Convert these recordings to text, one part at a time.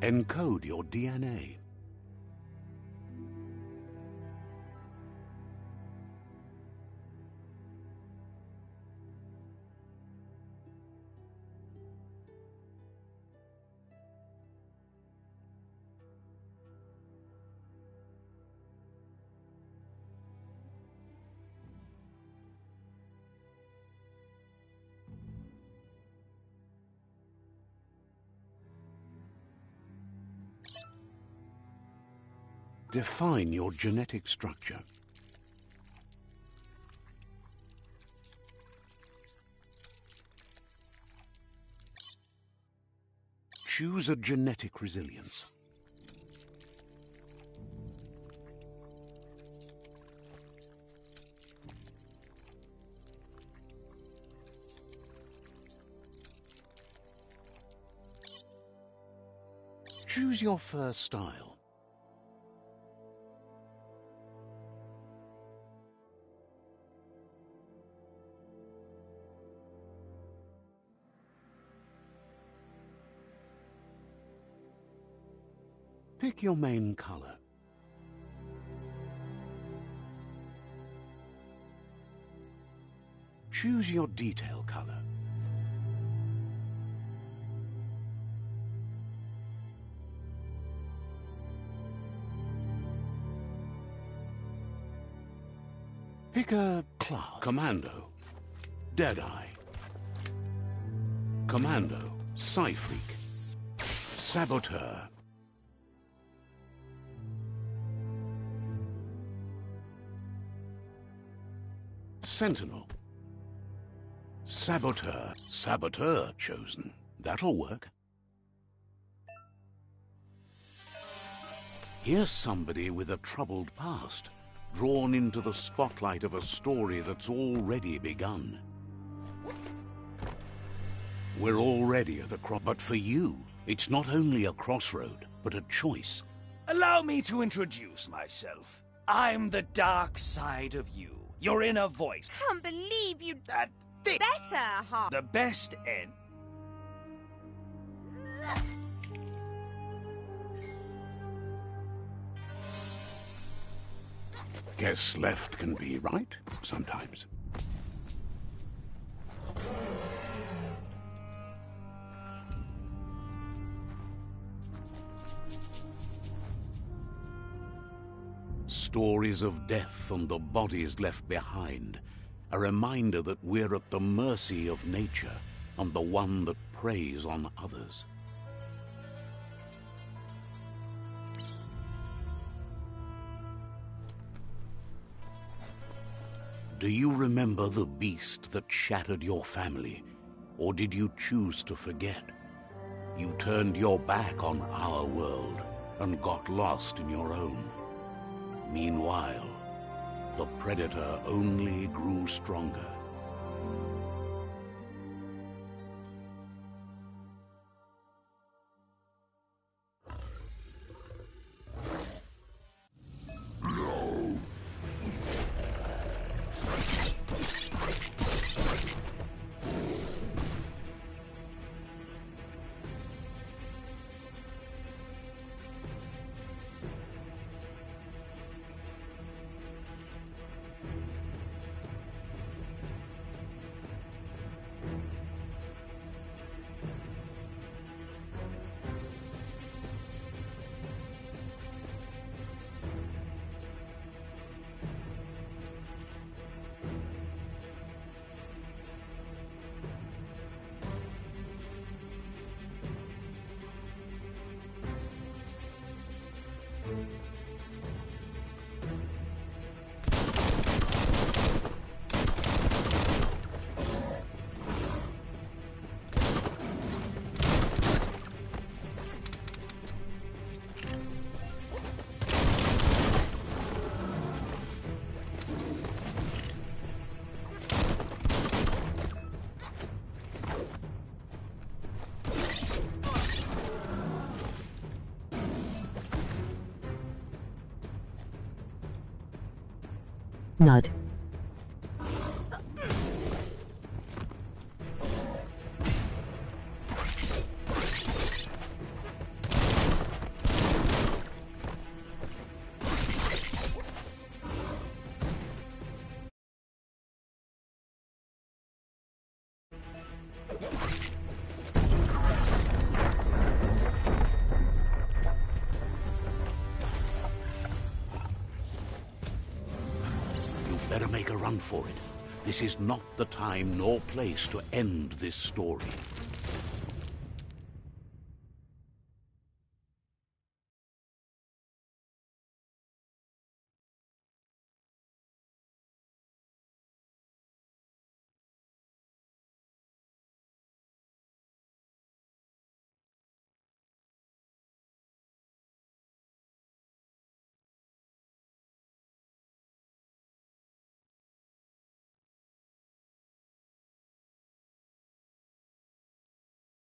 Encode your DNA. Define your genetic structure. Choose a genetic resilience. Choose your first style. Pick your main color. Choose your detail color. Pick a class. Commando, Deadeye. Commando, Psy-Freak. Saboteur. Sentinel. Saboteur. Saboteur chosen. That'll work. Here's somebody with a troubled past, drawn into the spotlight of a story that's already begun. We're already at a cross, but for you, it's not only a crossroad, but a choice. Allow me to introduce myself. I'm the dark side of you. Your inner voice. Can't believe you... That thing. Better, huh? The best end. Guess left can be right, sometimes. Stories of death and the bodies left behind, a reminder that we're at the mercy of nature and the one that preys on others. Do you remember the beast that shattered your family, or did you choose to forget? You turned your back on our world and got lost in your own. Meanwhile, the predator only grew stronger. Nut. run for it. This is not the time nor place to end this story.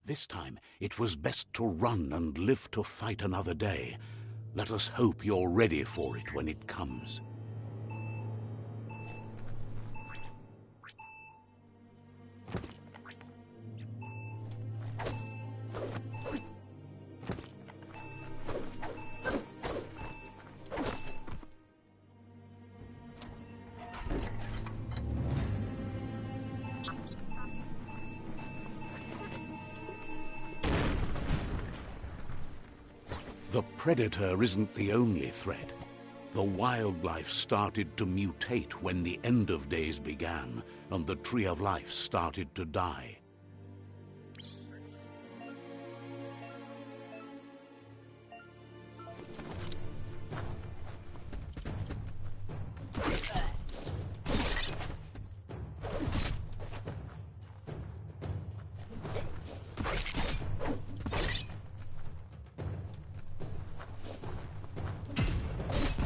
This time, it was best to run and live to fight another day. Let us hope you're ready for it when it comes. The predator isn't the only threat. The wildlife started to mutate when the end of days began, and the tree of life started to die.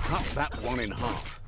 Cut that one in half.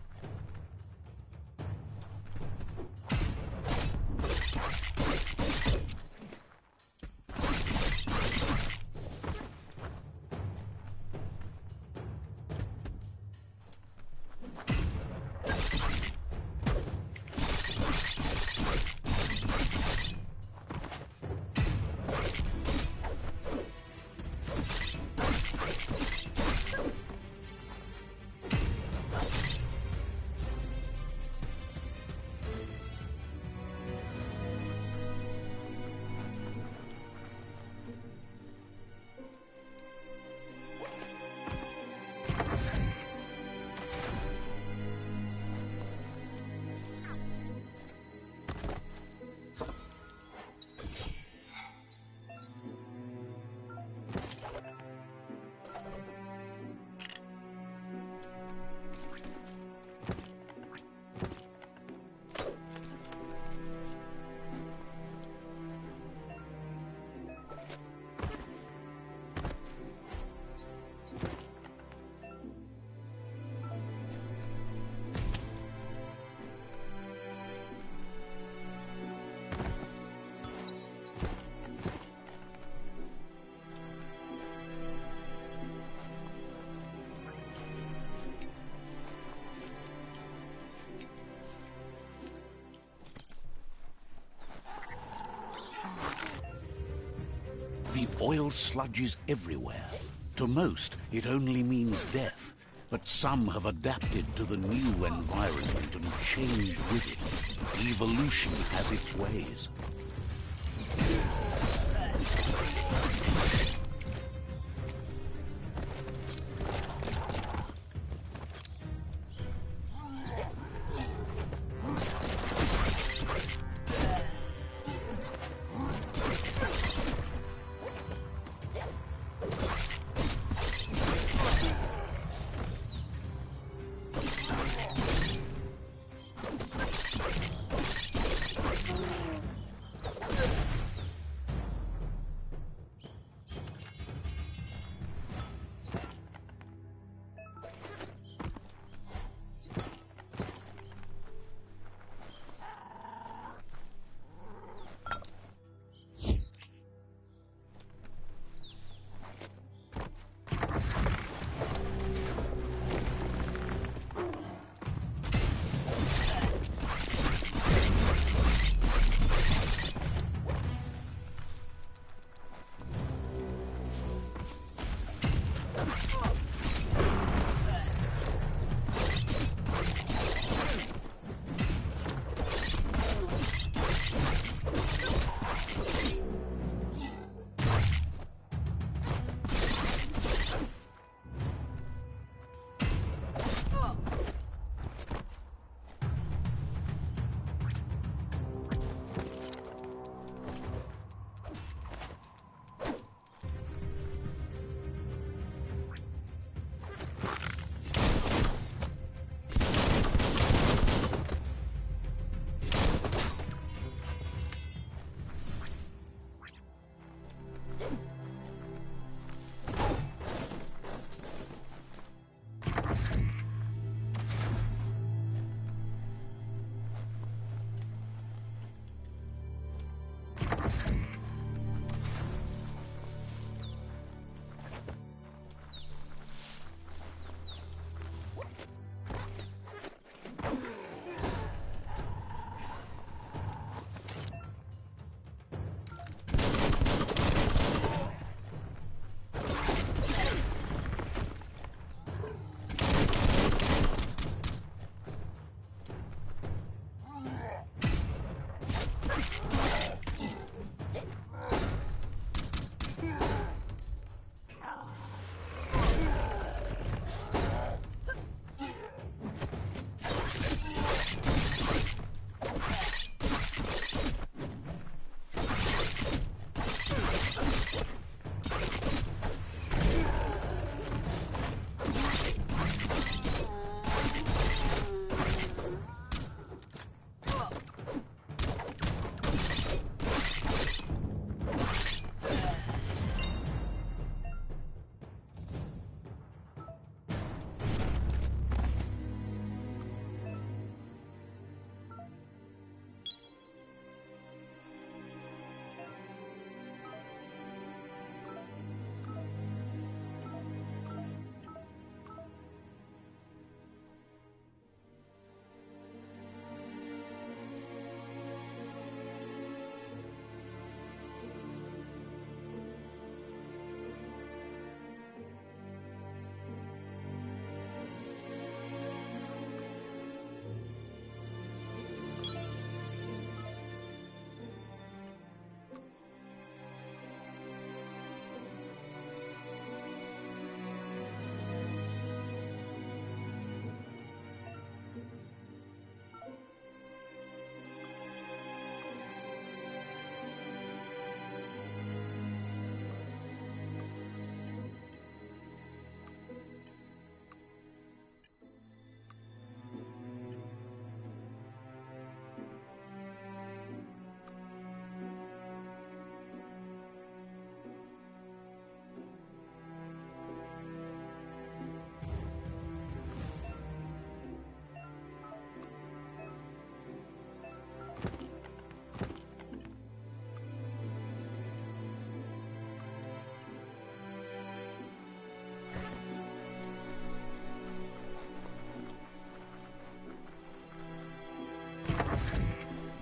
The oil sludges everywhere. To most, it only means death. But some have adapted to the new environment and changed with it. Evolution has its ways.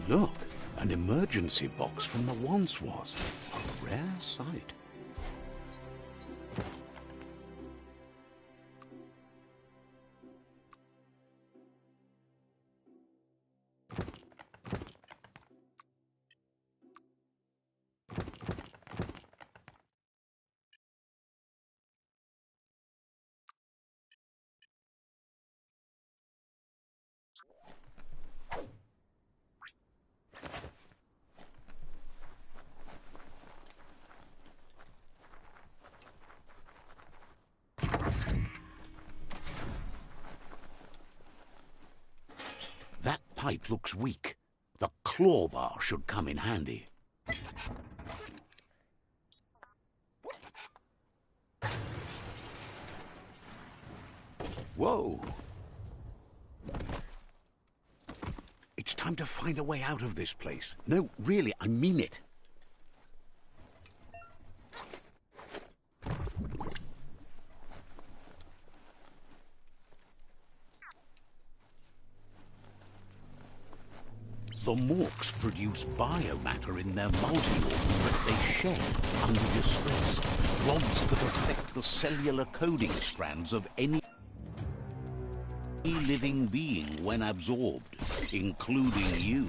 Look, an emergency box from the once was. A rare sight. That pipe looks weak. The claw bar should come in handy. Whoa! It's time to find a way out of this place. No, really, I mean it. The Morks produce biomatter in their multi-organ that they shed under distress. Rods that affect the cellular coding strands of any living being when absorbed, including you.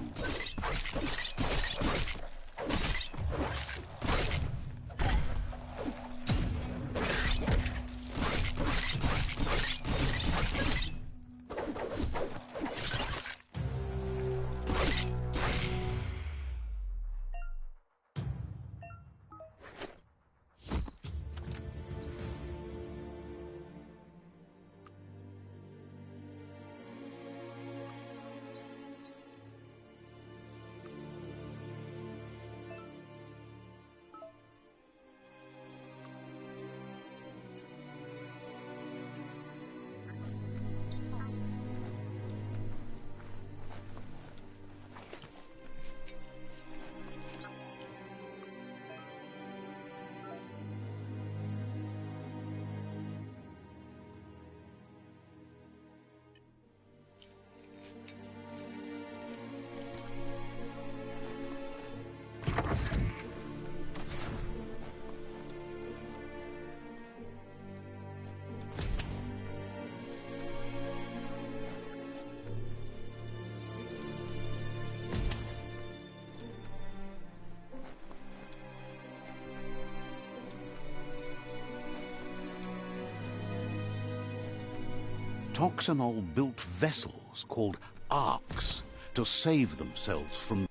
Toxanol built vessels called arks to save themselves from...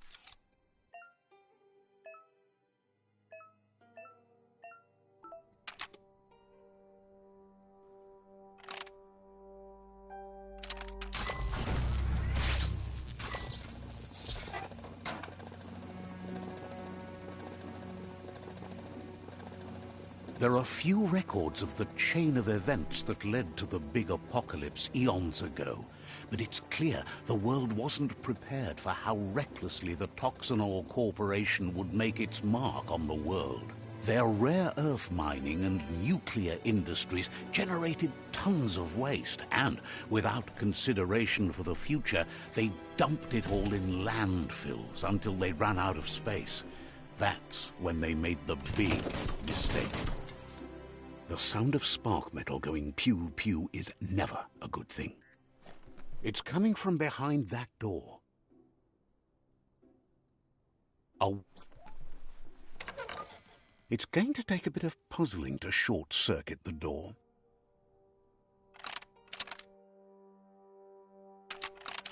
There are few records of the chain of events that led to the big apocalypse eons ago, but it's clear the world wasn't prepared for how recklessly the Toxanol Corporation would make its mark on the world. Their rare earth mining and nuclear industries generated tons of waste, and without consideration for the future, they dumped it all in landfills until they ran out of space. That's when they made the big mistake. The sound of spark metal going pew-pew is never a good thing. It's coming from behind that door. Oh. It's going to take a bit of puzzling to short-circuit the door.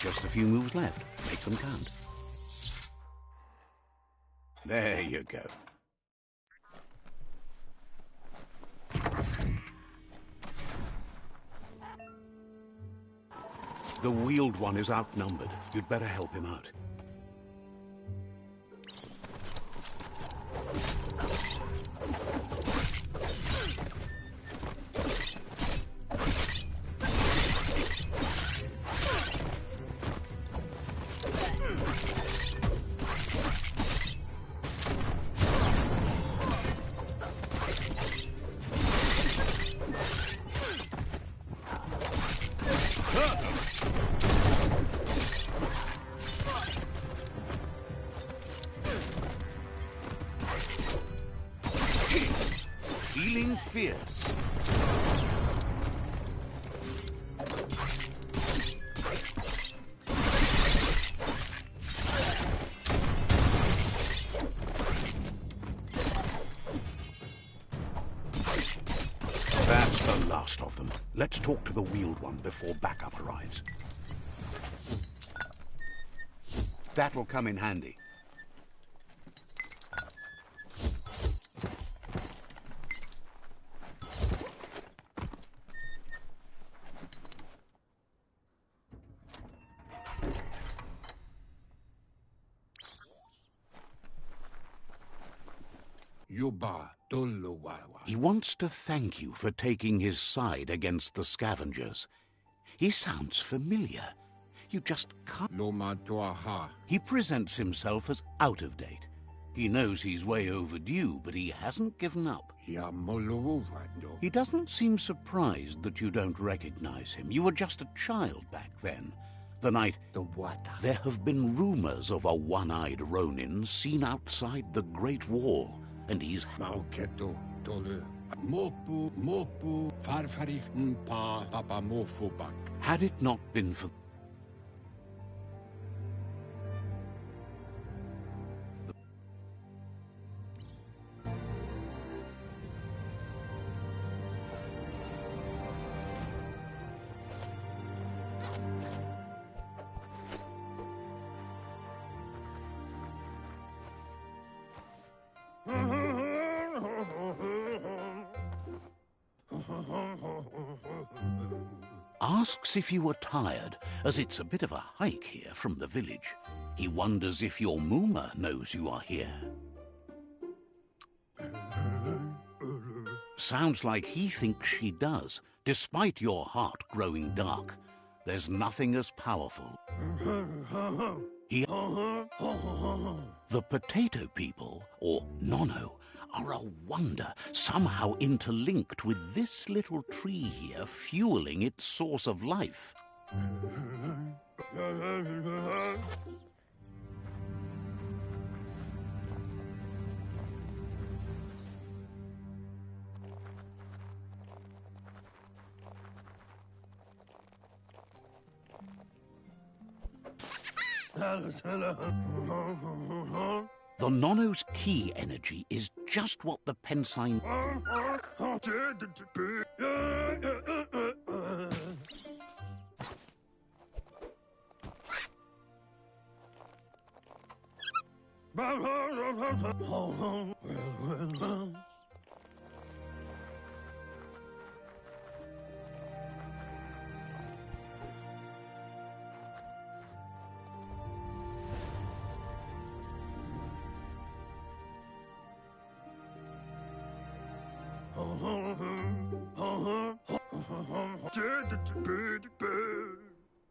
Just a few moves left. Make them count. There you go. The wheeled one is outnumbered. You'd better help him out. feeling fierce. That's the last of them. Let's talk to the wheeled one before backup arrives. That'll come in handy. He wants to thank you for taking his side against the scavengers. He sounds familiar. You just can't... He presents himself as out of date. He knows he's way overdue, but he hasn't given up. He doesn't seem surprised that you don't recognize him. You were just a child back then. The night... There have been rumors of a one-eyed Ronin seen outside the Great Wall, and he's... Had it not been for... Asks if you were tired, as it's a bit of a hike here from the village. He wonders if your Mooma knows you are here. Sounds like he thinks she does, despite your heart growing dark. There's nothing as powerful. The potato people, or Nono, are a wonder, somehow interlinked with this little tree here, fueling its source of life. The Nono's key energy is just what the Pensine...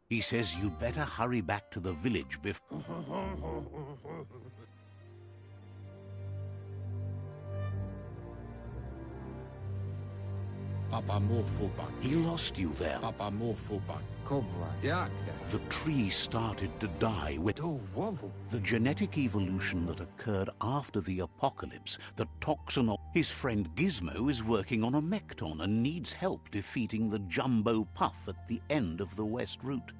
He says you'd better hurry back to the village before... He lost you there. The tree started to die with the genetic evolution that occurred after the apocalypse. The toxin... His friend Gizmo is working on a Mekton and needs help defeating the Jumbo Puff at the end of the West Route.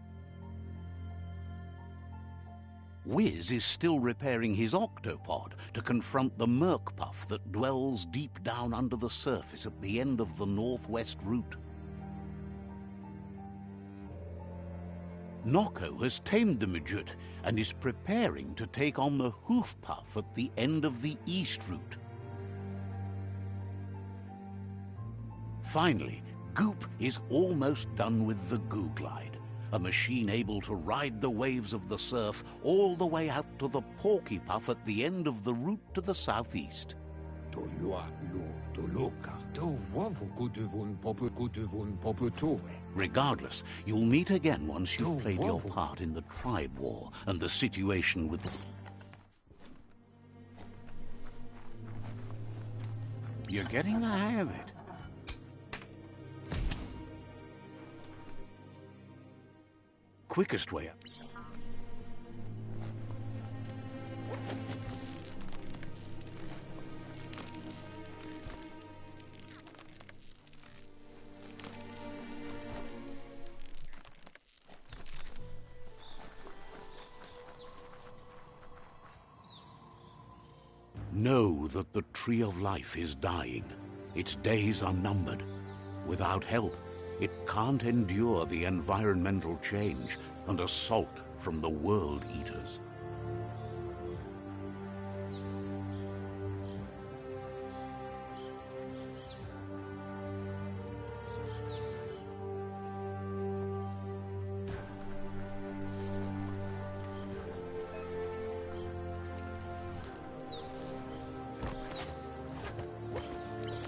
Wiz is still repairing his octopod to confront the Merc Puff that dwells deep down under the surface at the end of the Northwest Route. Noko has tamed the Midget and is preparing to take on the Hoof Puff at the end of the East Route. Finally, Goop is almost done with the Goo Glide, a machine able to ride the waves of the surf all the way out to the Porky Puff at the end of the route to the southeast. Regardless, you'll meet again once you've played your part in the tribe war and the situation with... You're getting the hang of it. Quickest way up. Know that the Tree of Life is dying. Its days are numbered. Without help, it can't endure the environmental change and assault from the World Eaters.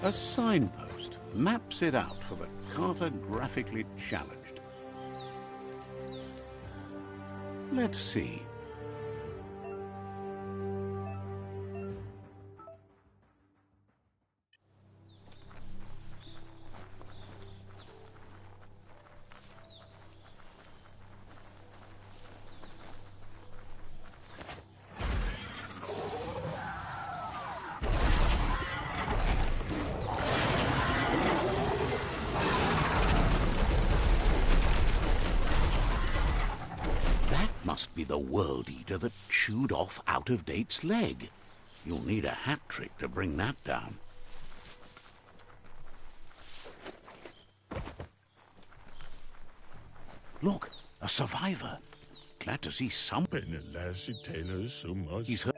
A signpost maps it out for the cartographically challenged. Let's see. Must be the World Eater that chewed off Out-of-Date's leg. You'll need a hat trick to bring that down. Look, a survivor. Glad to see something. He's hurt.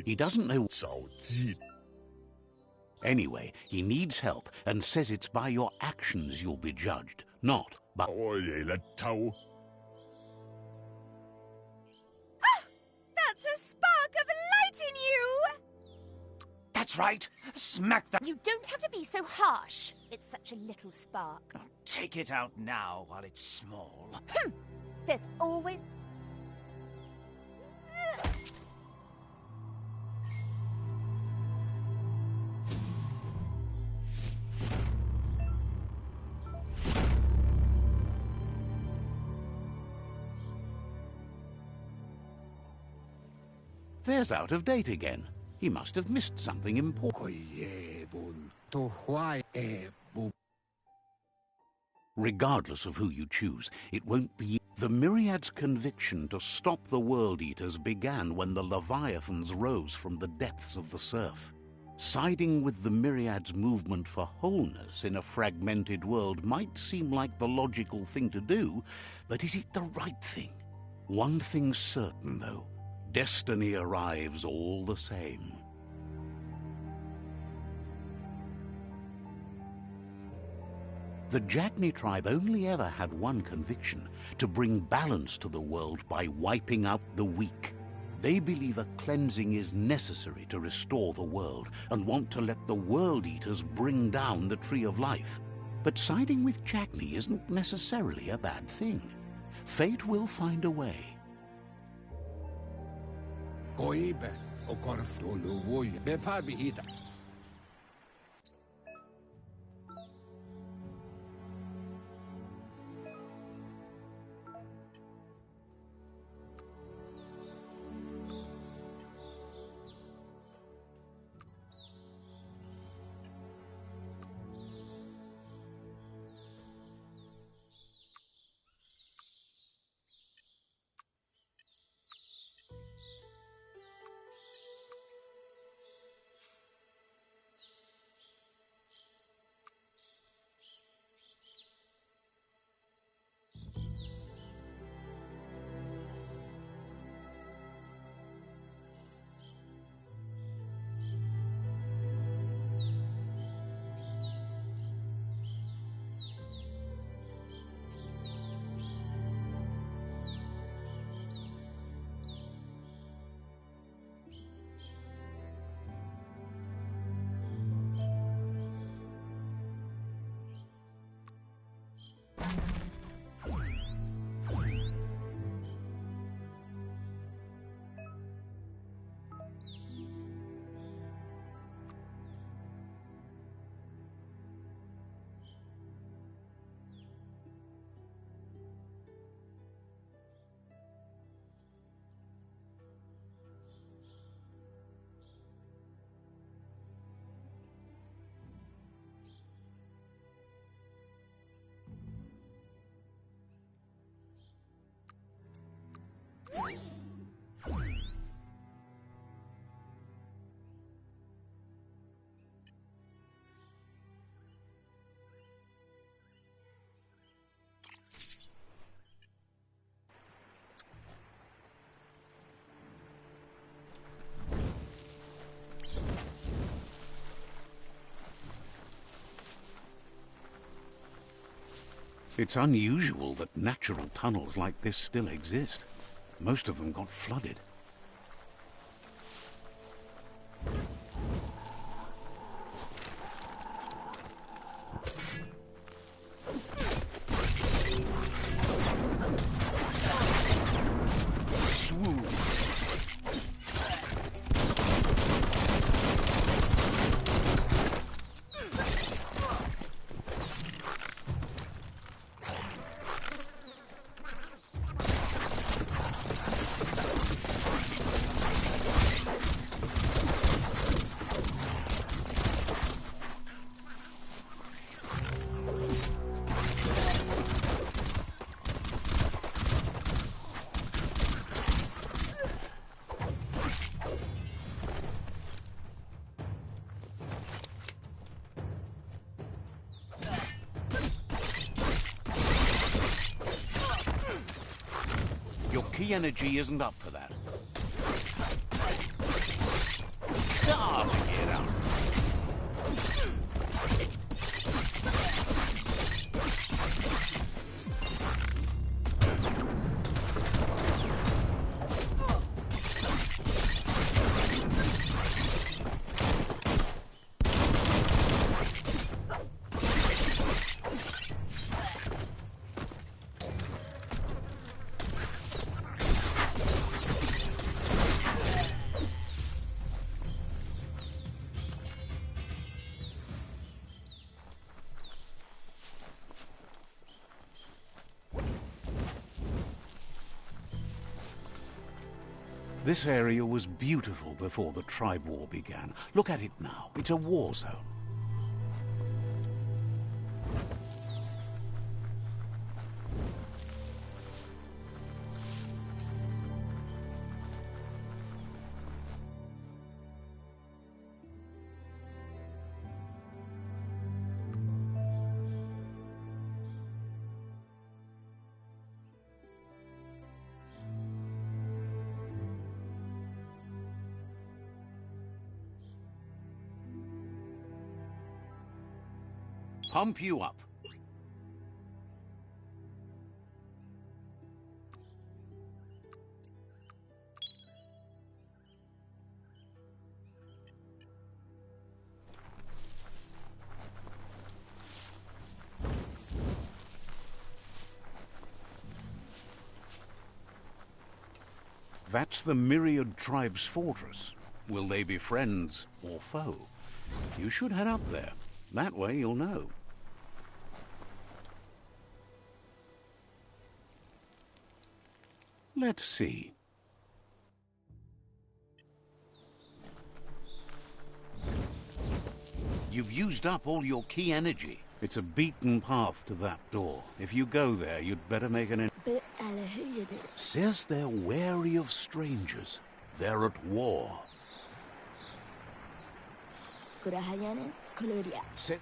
He doesn't know. Anyway, he needs help and says it's by your actions you'll be judged, not by... That's a spark of light in you! That's right. Smack that. You don't have to be so harsh. It's such a little spark. Take it out now while it's small. There's always... There's Out-of-Date again. He must have missed something important. Regardless of who you choose, it won't be... The Myriad's conviction to stop the World Eaters began when the Leviathans rose from the depths of the surf. Siding with the Myriad's movement for wholeness in a fragmented world might seem like the logical thing to do, but is it the right thing? One thing's certain, though. Destiny arrives all the same. The Jagni tribe only ever had one conviction: to bring balance to the world by wiping out the weak. They believe a cleansing is necessary to restore the world and want to let the World Eaters bring down the Tree of Life. But siding with Jagni isn't necessarily a bad thing. Fate will find a way. It's unusual that natural tunnels like this still exist. Most of them got flooded. Your key energy isn't up for that. Ah, get out. This area was beautiful before the tribe war began. Look at it now. It's a war zone. Pump you up. That's the Myriad Tribe's fortress. Will they be friends or foe? You should head up there. That way you'll know. Let's see. You've used up all your key energy. It's a beaten path to that door. If you go there, you'd better make an... Says they're wary of strangers. They're at war. Sit.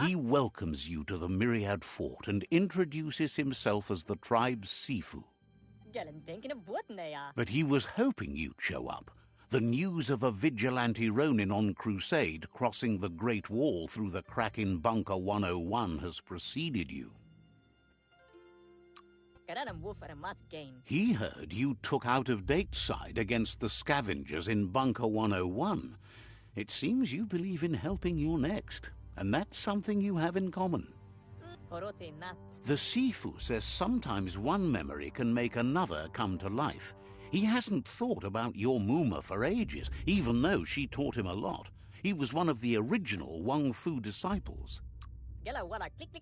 He welcomes you to the Myriad Fort and introduces himself as the tribe's Sifu. But he was hoping you'd show up. The news of a vigilante Ronin on crusade crossing the Great Wall through the crack in Bunker 101 has preceded you. He heard you took out-of-date side against the scavengers in Bunker 101. It seems you believe in helping your next, and that's something you have in common. The Sifu says sometimes one memory can make another come to life. He hasn't thought about your Muma for ages, even though she taught him a lot. He was one of the original Wang Fu disciples.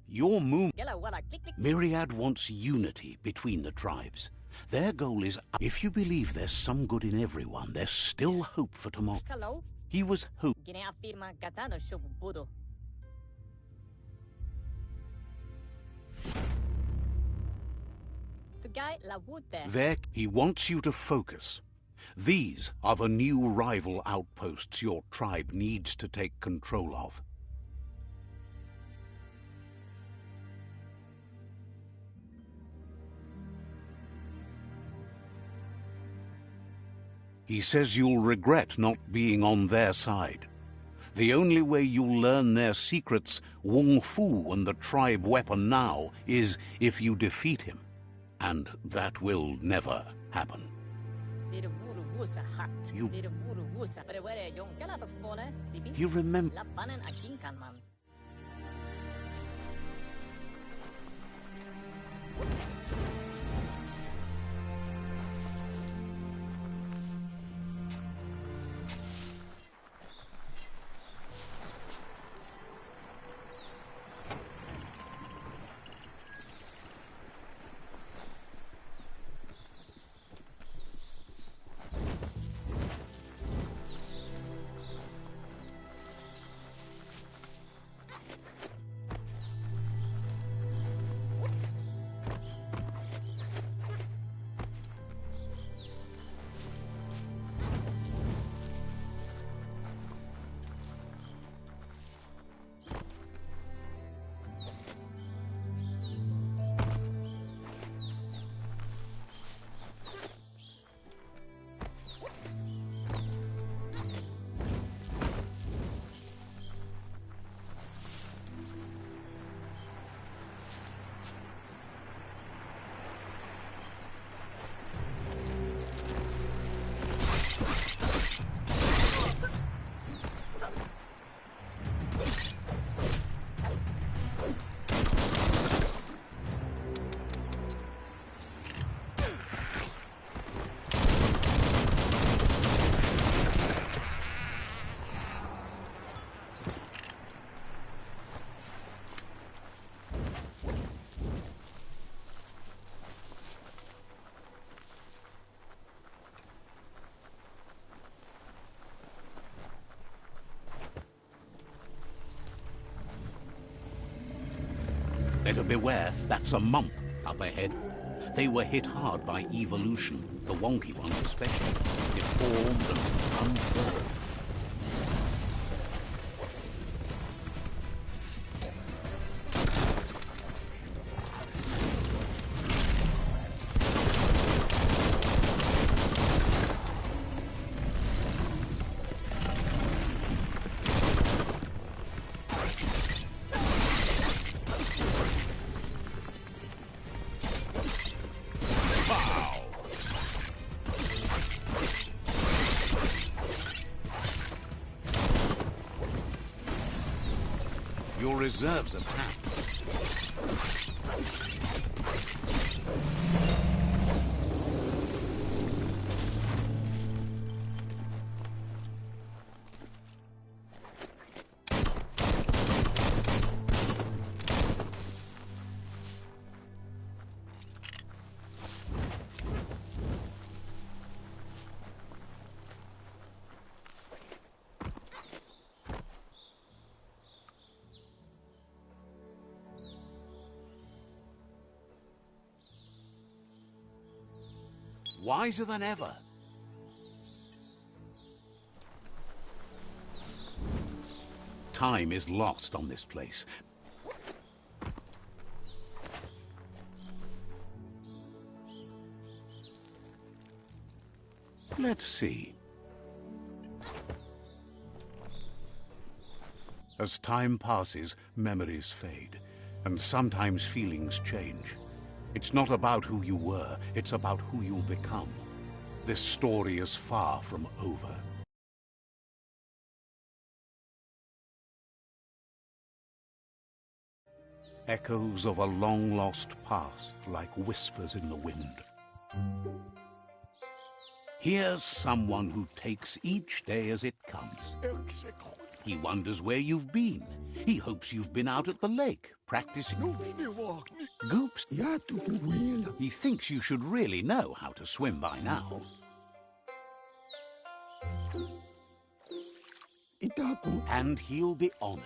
Your Muma... Myriad wants unity between the tribes. Their goal is... If you believe there's some good in everyone, there's still hope for tomorrow. He was hope. There, he wants you to focus. These are the new rival outposts your tribe needs to take control of. He says you'll regret not being on their side. The only way you'll learn their secrets, Wung Fu and the tribe weapon now, is if you defeat him. And that will never happen. You remember... Better beware, that's a mump up ahead. They were hit hard by evolution, the wonky ones especially, deformed and unformed. Your reserves are tapped. Wiser than ever. Time is lost on this place. Let's see. As time passes, memories fade, and sometimes feelings change. It's not about who you were, it's about who you'll become. This story is far from over. Echoes of a long-lost past, like whispers in the wind. Here's someone who takes each day as it comes. He wonders where you've been. He hopes you've been out at the lake, practicing. Goops. He thinks you should really know how to swim by now. And he'll be honored.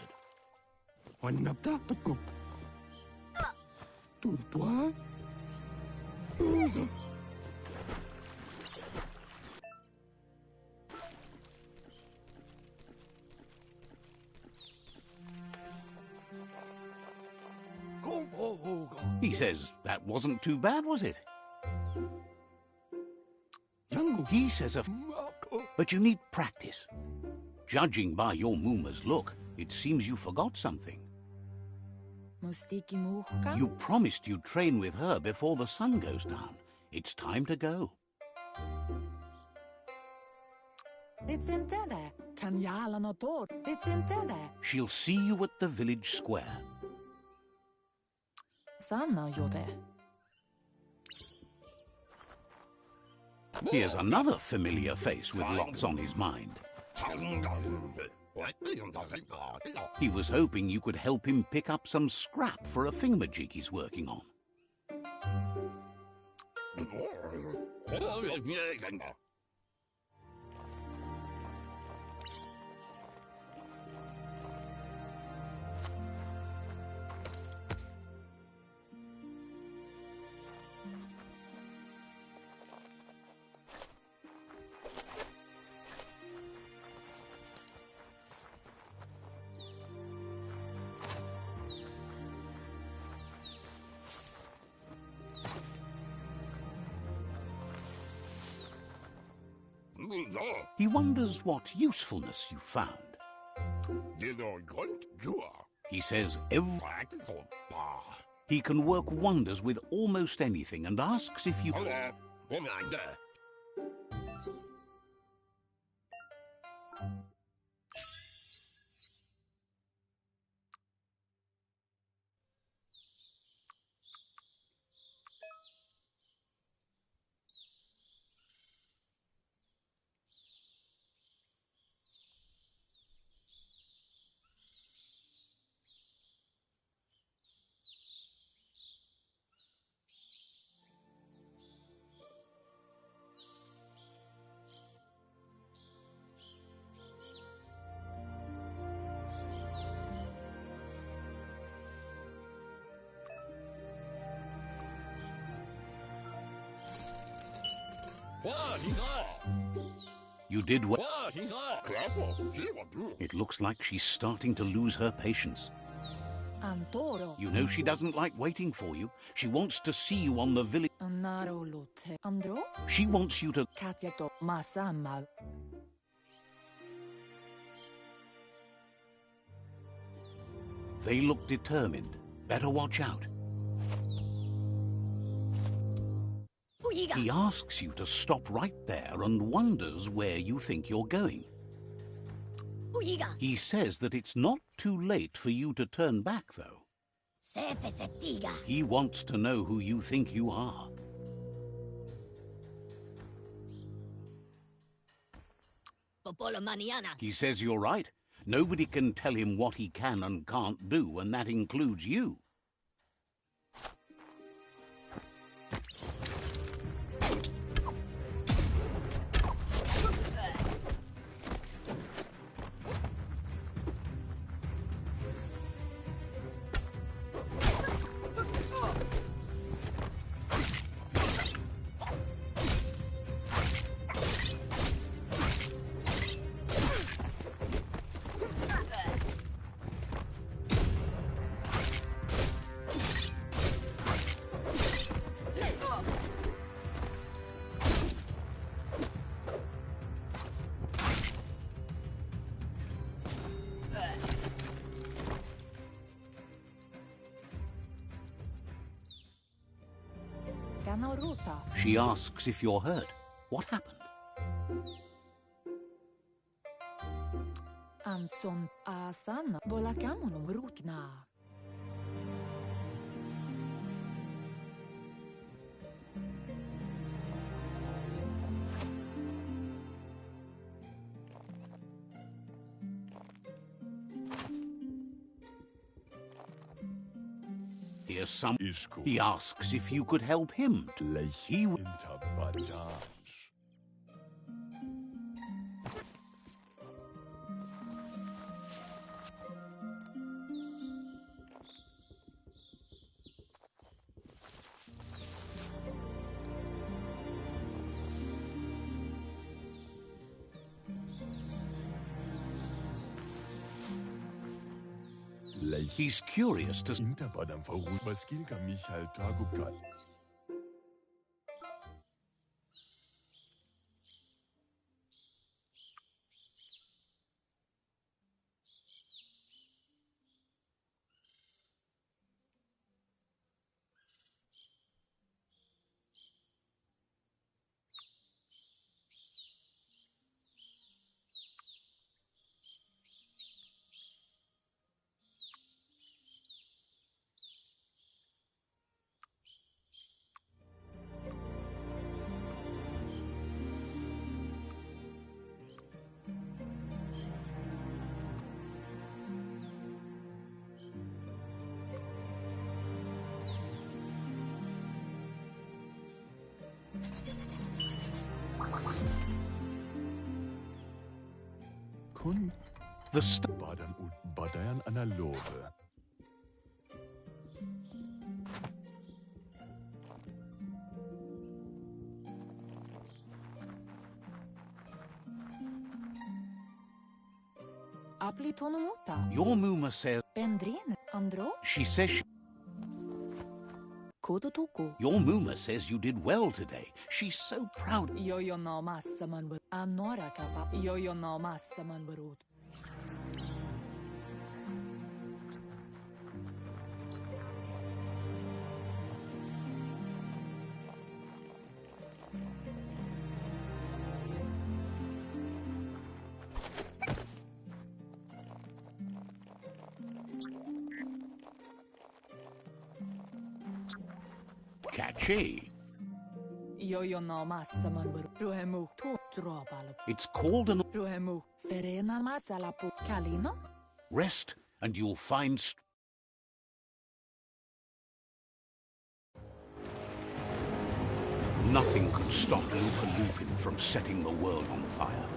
He says that wasn't too bad, was it? He says But you need practice. Judging by your Mooma's look, it seems you forgot something. You promised you'd train with her before the sun goes down. It's time to go. She'll see you at the village square. Here's another familiar face with lots on his mind. He was hoping you could help him pick up some scrap for a thingamajig he's working on. He wonders what usefulness you found. He says he can work wonders with almost anything and asks if you... You did well. It looks like she's starting to lose her patience. You know she doesn't like waiting for you. She wants to see you on the village. She wants you to... They look determined. Better watch out. He asks you to stop right there and wonders where you think you're going. He says that it's not too late for you to turn back, though. He wants to know who you think you are. He says you're right. Nobody can tell him what he can and can't do, and that includes you. She asks if you're hurt. What happened? Here's some... He asks if you could help him. He... He's curious to... kun The st badan badayan analoge. Aplitonomuta. Your Muma says... Bendrin. Andro. She says she... Kototuku. Your Muma says you did well today. She's so proud. Yo no massaman bar. Anora kapa. Yo no massaman barut. Catchy. Yo no massaman bar. Ruhemu to drobal. It's called an... Ruhemu. Ferena masalapu. Kalino. Rest and you'll find... Nothing could stop Lupa Lupin from setting the world on fire.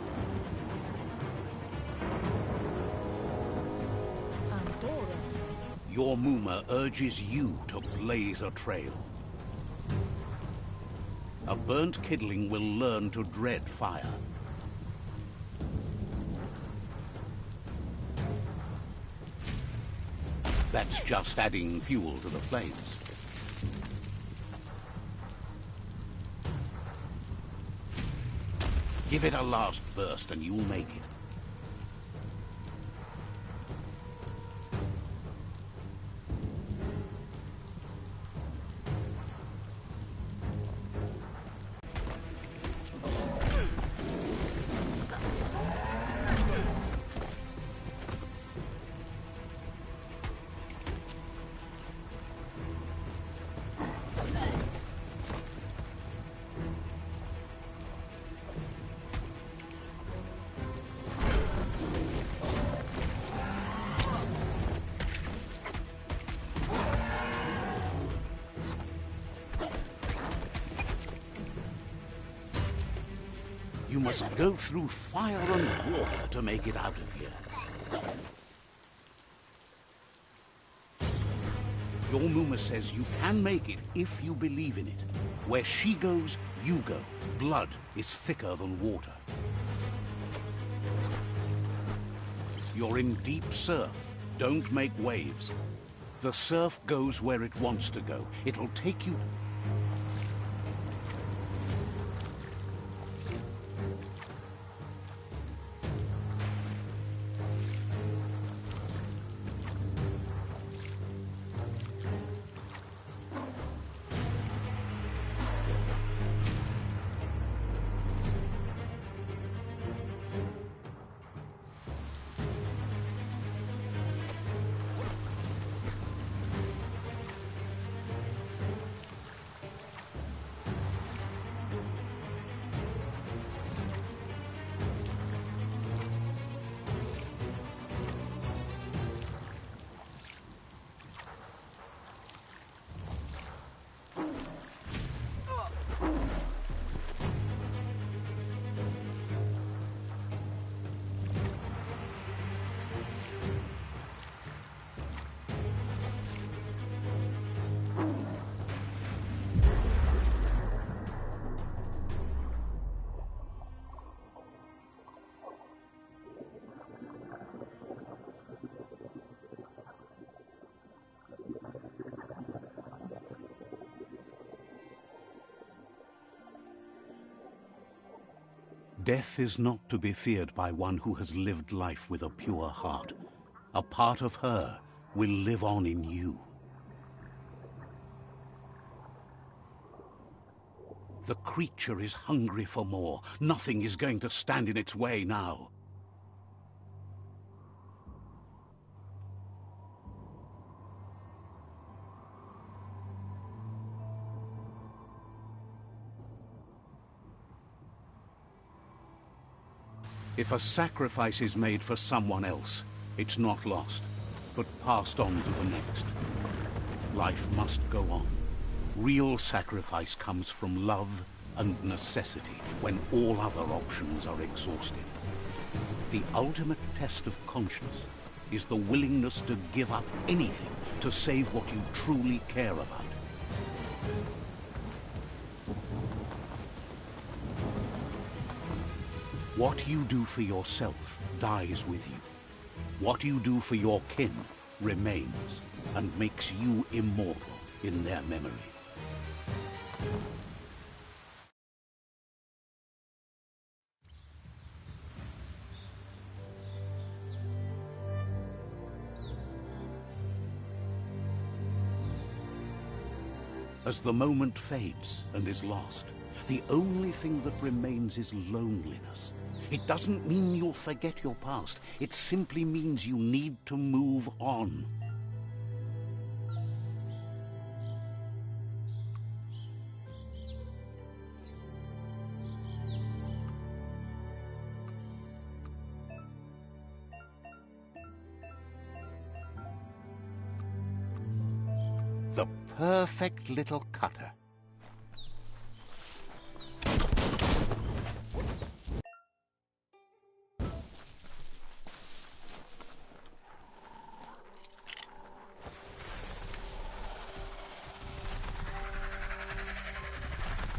Andoro. Your Muma urges you to blaze a trail. A burnt kidling will learn to dread fire. That's just adding fuel to the flames. Give it a last burst and you'll make it. You must go through fire and water to make it out of here. Your Muma says you can make it if you believe in it. Where she goes, you go. Blood is thicker than water. You're in deep surf. Don't make waves. The surf goes where it wants to go. It'll take you... Death is not to be feared by one who has lived life with a pure heart. A part of her will live on in you. The creature is hungry for more. Nothing is going to stand in its way now. If a sacrifice is made for someone else, it's not lost, but passed on to the next. Life must go on. Real sacrifice comes from love and necessity when all other options are exhausted. The ultimate test of conscience is the willingness to give up anything to save what you truly care about. What you do for yourself dies with you. What you do for your kin remains and makes you immortal in their memory. As the moment fades and is lost, the only thing that remains is loneliness. It doesn't mean you'll forget your past. It simply means you need to move on. The perfect little cutter.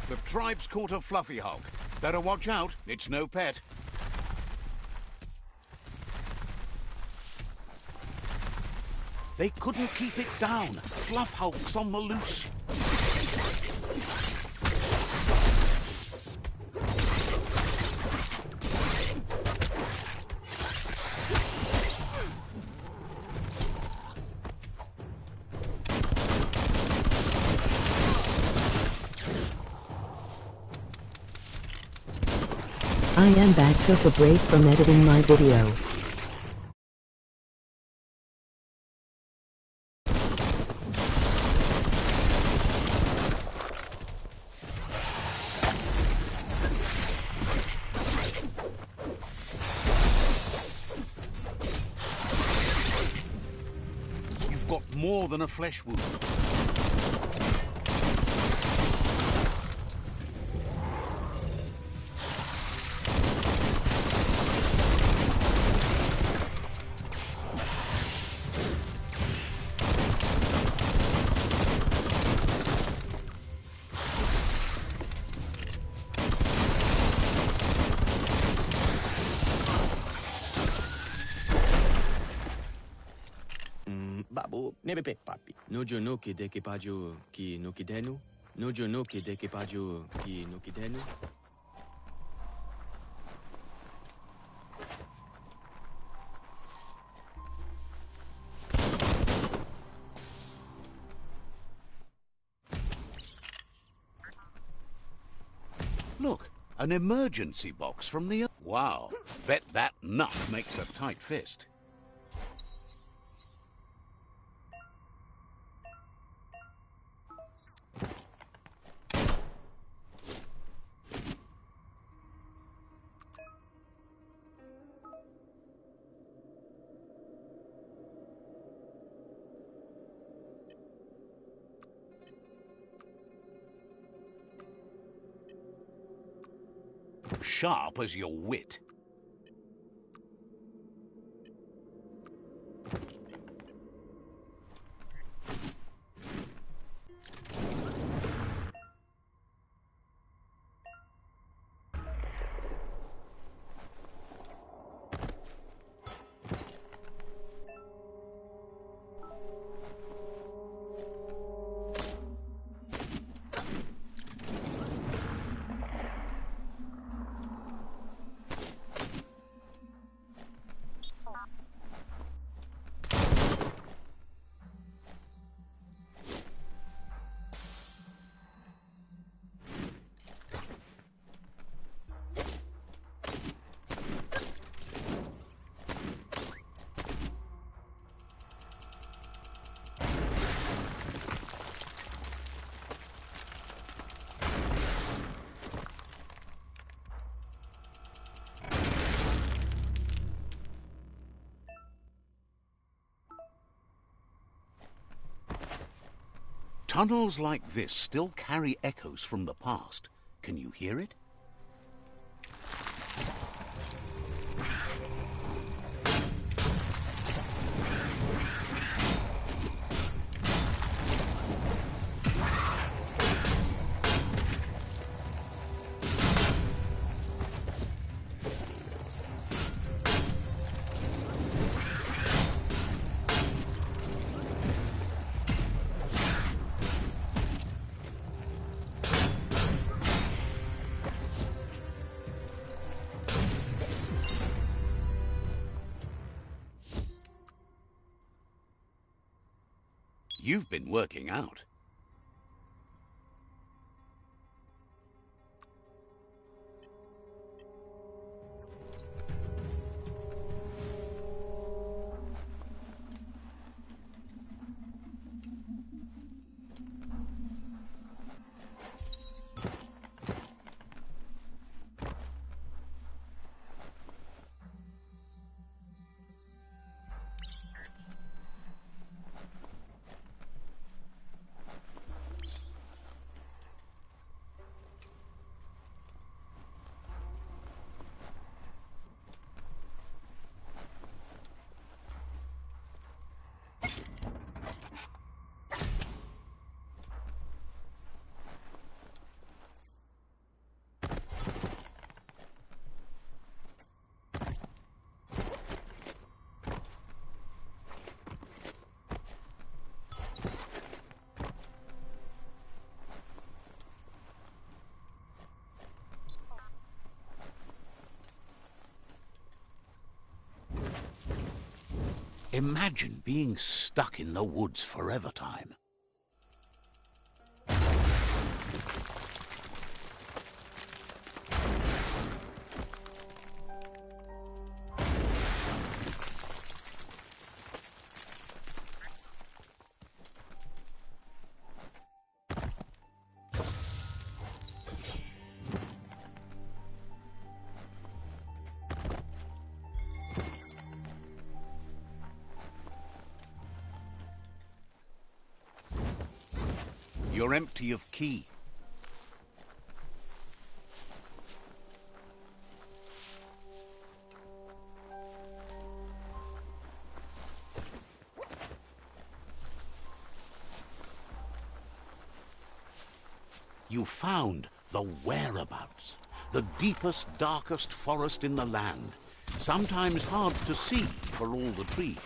The tribe's caught a fluffy hog. Better watch out, it's no pet. They couldn't keep it down. Fluff hulk's on the loose. I am back. Took a break from editing my video. You've got more than a flesh wound. Babu, nebe papi. Nojo no ke deke pajo ki no kidenu. Nojo no ke deke pajo ki no kidenu. Look, an emergency box from the... Wow, bet that nut makes a tight fist. Sharp as your wit. Tunnels like this still carry echoes from the past. Can you hear it? You've been working out. Imagine being stuck in the woods forever time. You're empty of key. You found the whereabouts, the deepest, darkest forest in the land, sometimes hard to see for all the trees.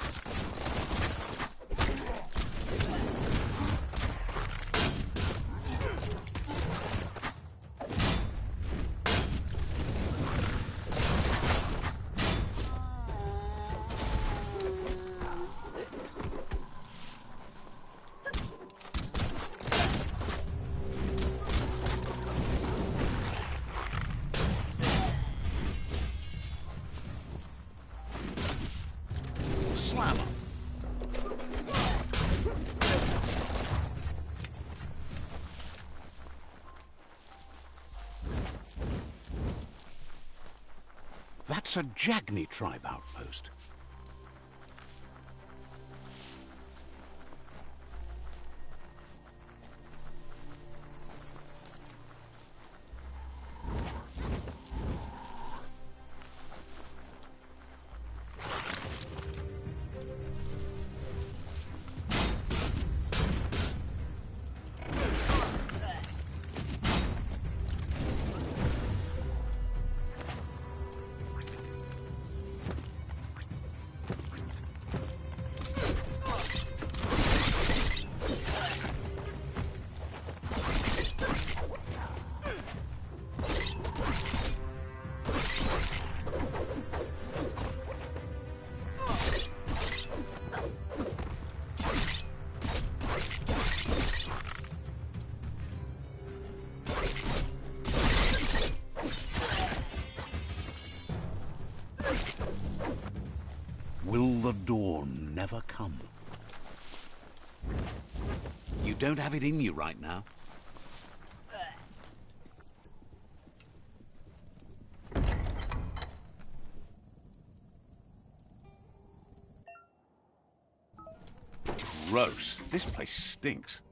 Slammer. That's a Jagni tribe outpost. Will the dawn never come? You don't have it in you right now. Gross. This place stinks.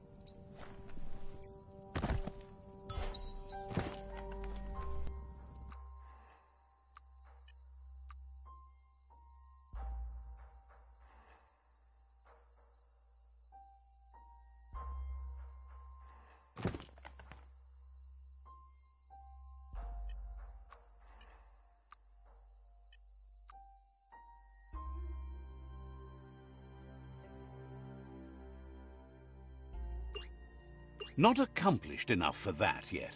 Not accomplished enough for that yet.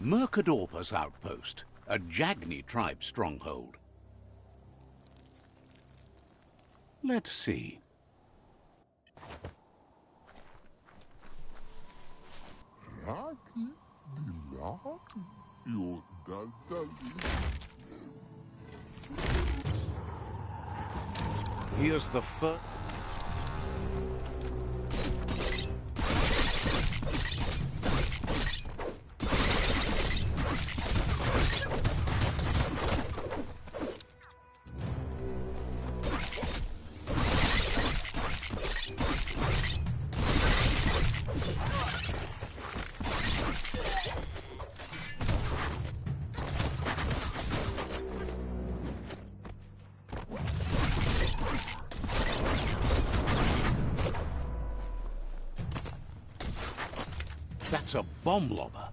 Mercadorpus Outpost, a Jagni tribe stronghold. Let's see. Here's the first. That's a bomb lobber.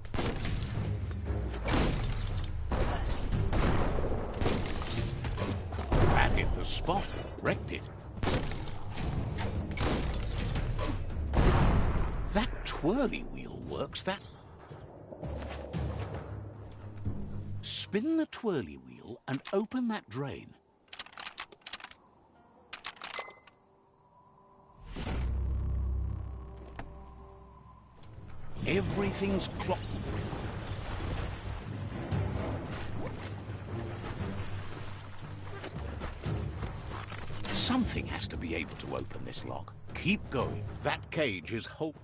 That hit the spot, wrecked it. That twirly wheel works. That. Spin the twirly wheel and open that drain. Everything's clocked. Something has to be able to open this lock. Keep going. That cage is whole.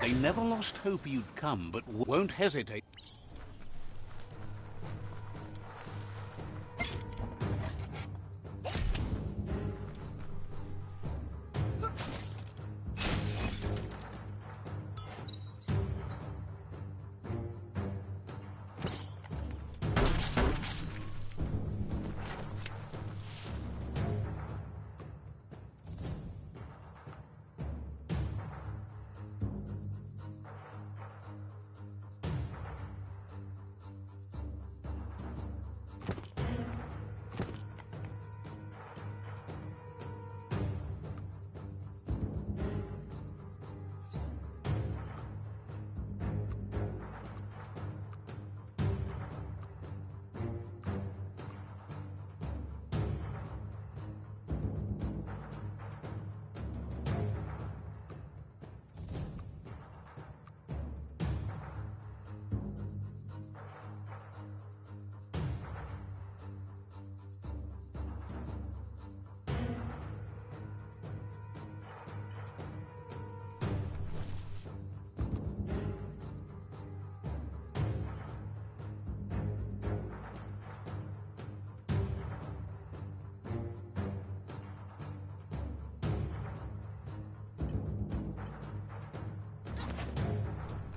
They never lost hope you'd come, but won't hesitate.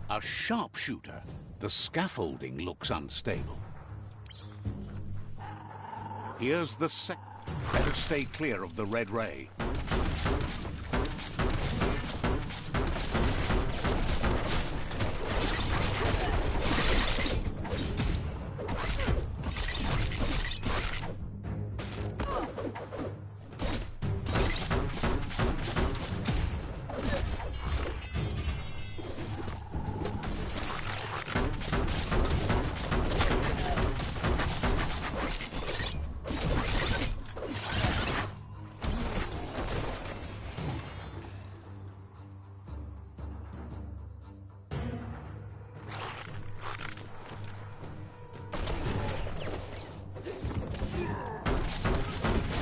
A sharpshooter. The scaffolding looks unstable. Here's the Better stay clear of the red ray.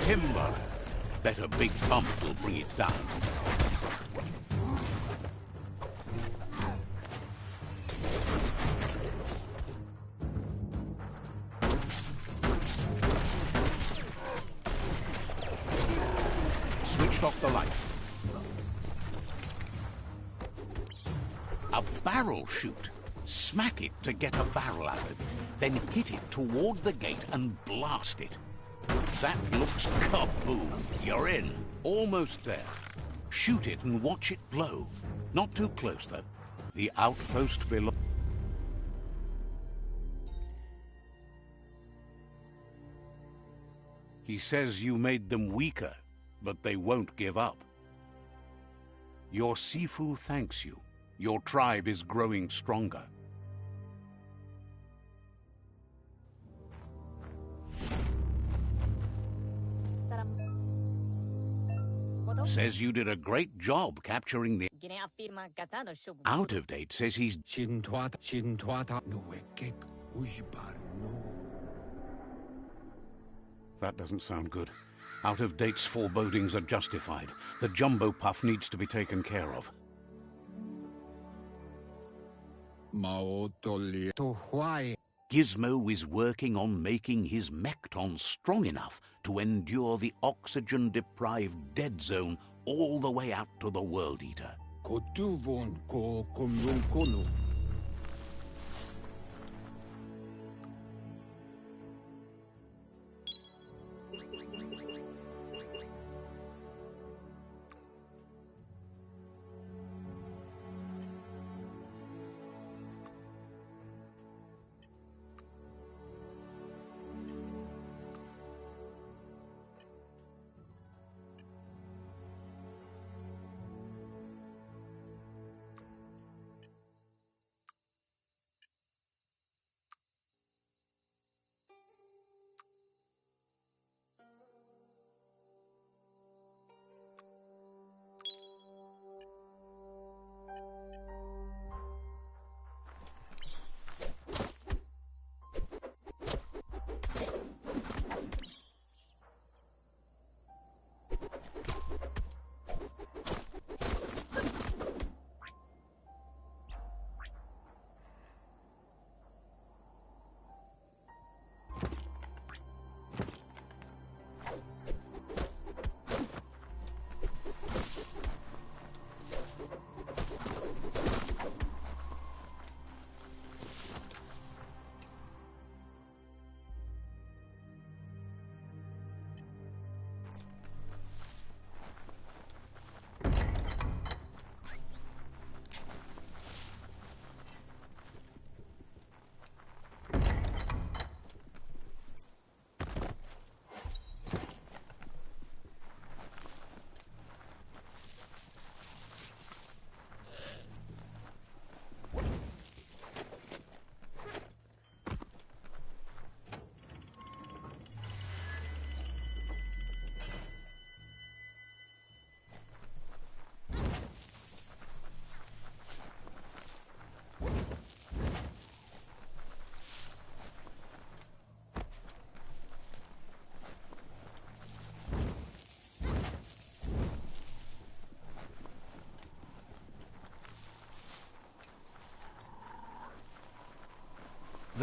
Timber. Bet a big bump will bring it down. the light. A barrel shoot. Smack it to get a barrel out of it. Then hit it toward the gate and blast it. That looks kaboom. You're in. Almost there. Shoot it and watch it blow. Not too close, though. The outpost below. He says you made them weaker, but they won't give up. Your Sifu thanks you. Your tribe is growing stronger. Says you did a great job capturing the... Out of Date says he's... That doesn't sound good. Out of Date's forebodings are justified. The jumbo puff needs to be taken care of. Gizmo is working on making his Mekton strong enough to endure the oxygen-deprived dead zone all the way out to the World Eater.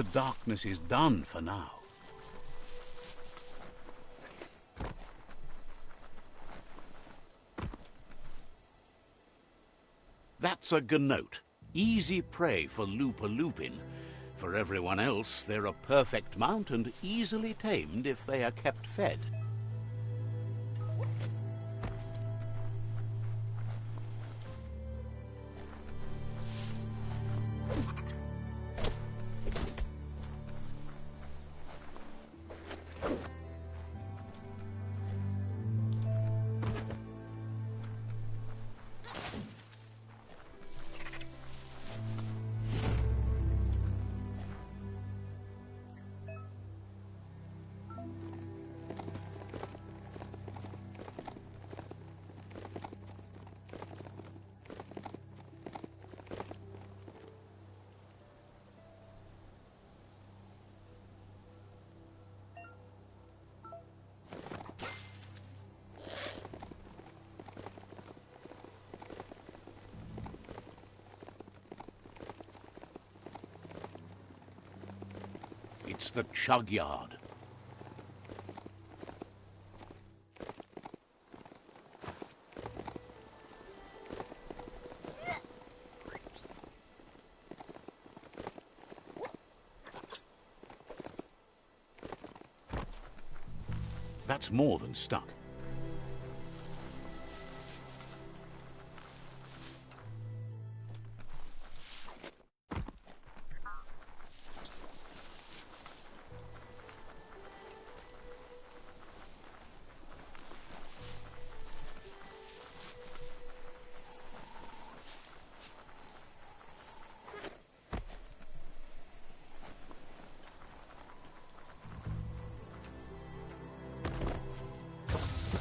The darkness is done for now. That's a gnote. Easy prey for Lupa-Lupin. For everyone else, they're a perfect mount and easily tamed if they are kept fed. It's the chug yard. That's more than stuck.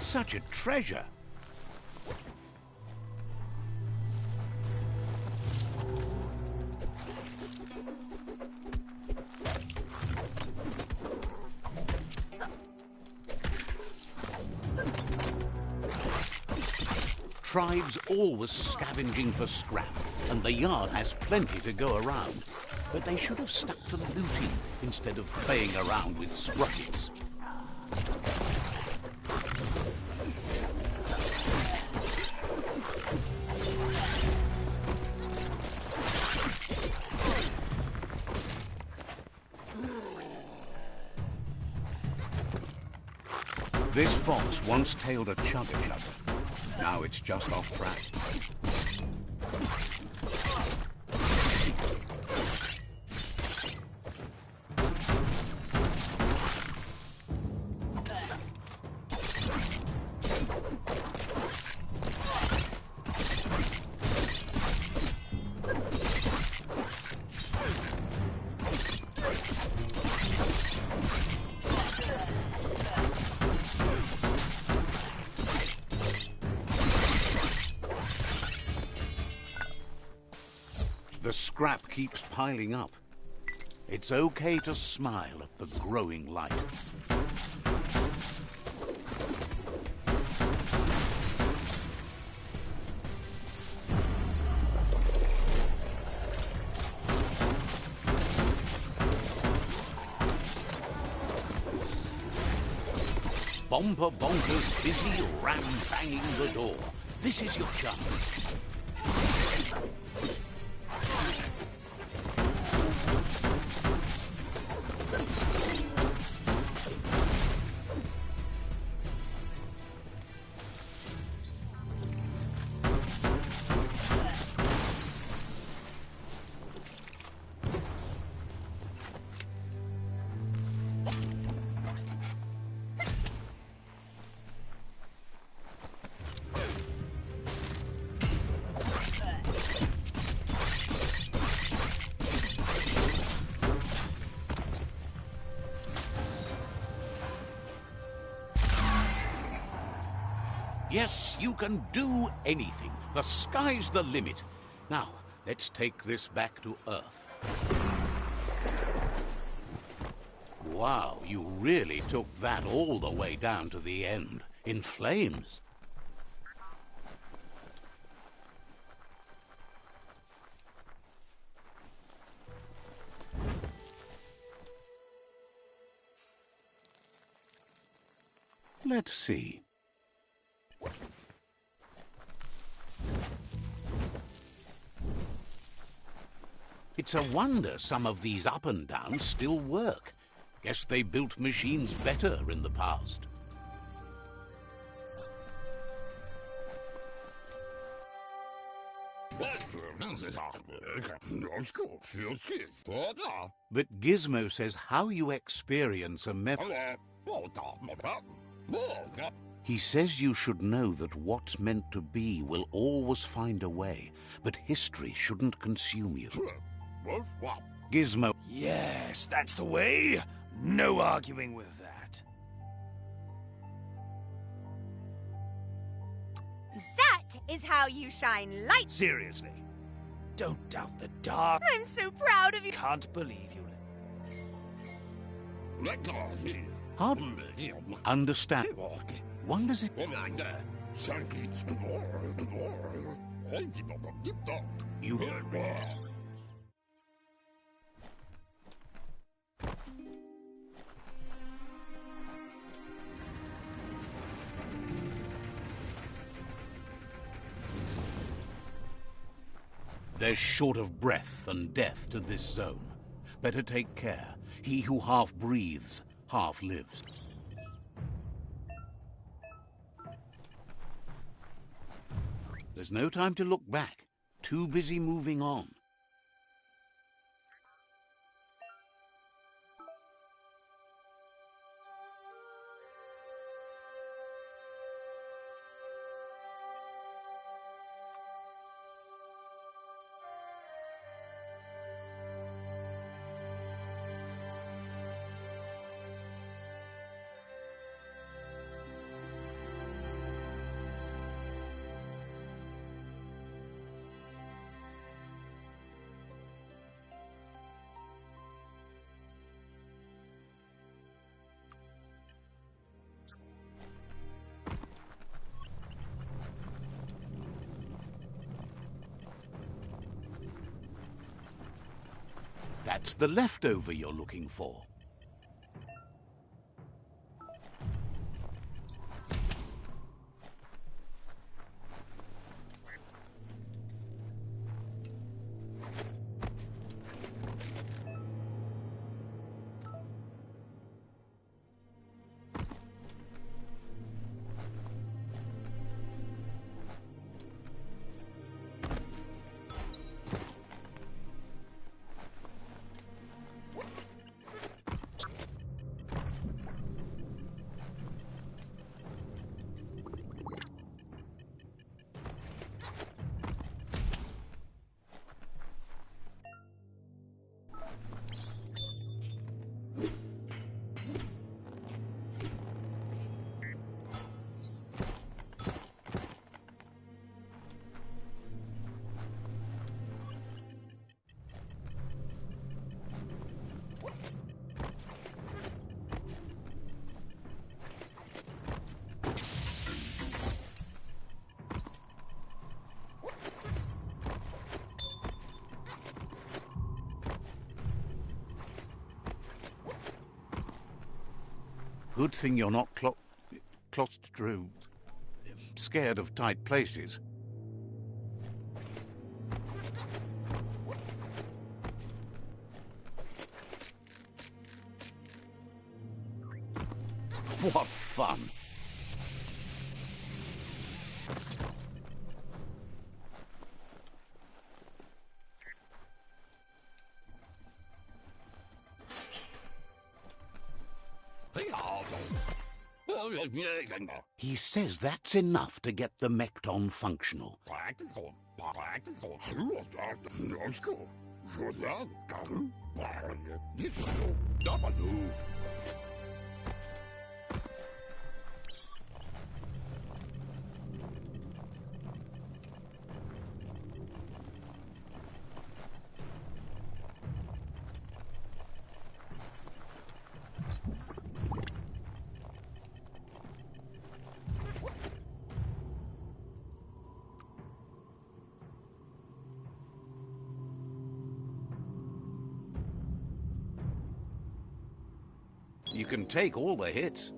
Such a treasure. Tribes always scavenging for scrap, and the yard has plenty to go around. But they should have stuck to looting instead of playing around with sprockets. This box once tailed a chugga-chugga. Now it's just off track. The scrap keeps piling up. It's okay to smile at the growing light. Bomper Bonker's busy ram-banging the door. This is your chance. Yes, you can do anything. The sky's the limit. Now, let's take this back to Earth. Wow, you really took that all the way down to the end, in flames. Let's see. It's a wonder some of these up and downs still work. Guess they built machines better in the past. But Gizmo says how you experience a He says you should know that what's meant to be will always find a way, but history shouldn't consume you. Gizmo. Yes, that's the way. No arguing with that. That is how you shine light. Seriously, don't doubt the dark. I'm so proud of you. Can't believe you. Hard understand. Wonders it. You. There's short of breath and death to this zone. Better take care. He who half breathes, half lives. There's no time to look back. Too busy moving on. That's the leftover you're looking for. Good thing you're not scared of tight places. What fun! He says that's enough to get the Mekton functional. You can take all the hits.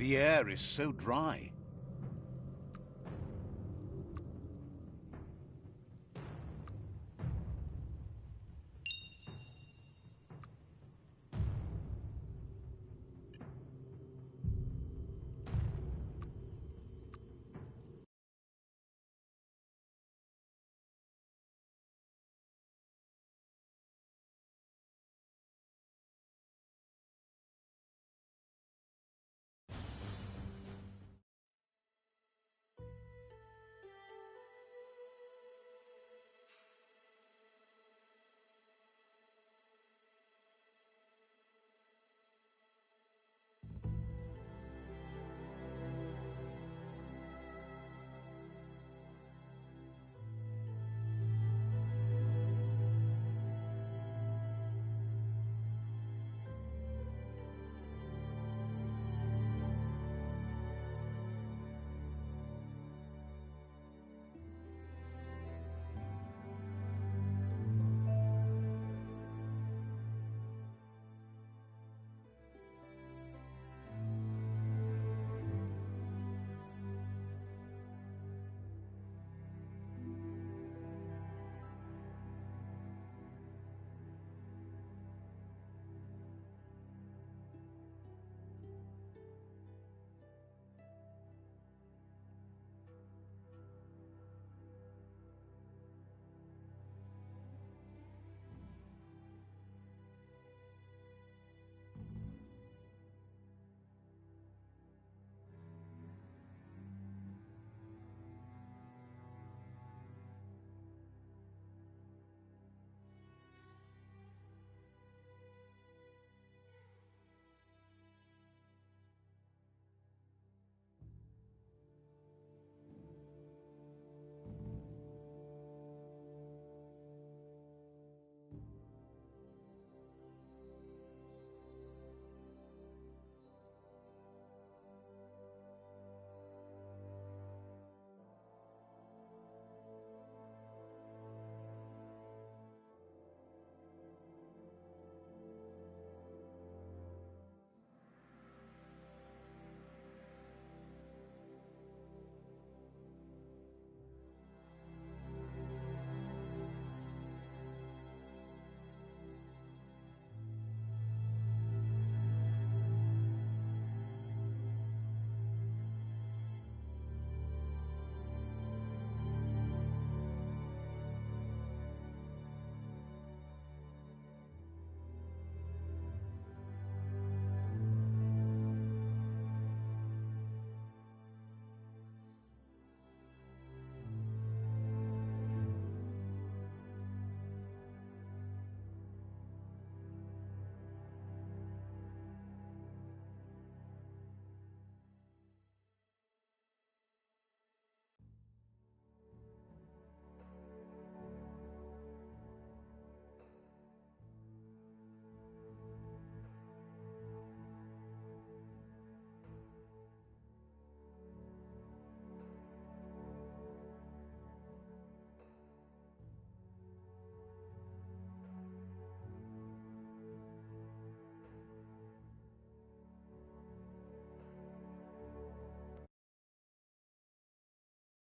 The air is so dry.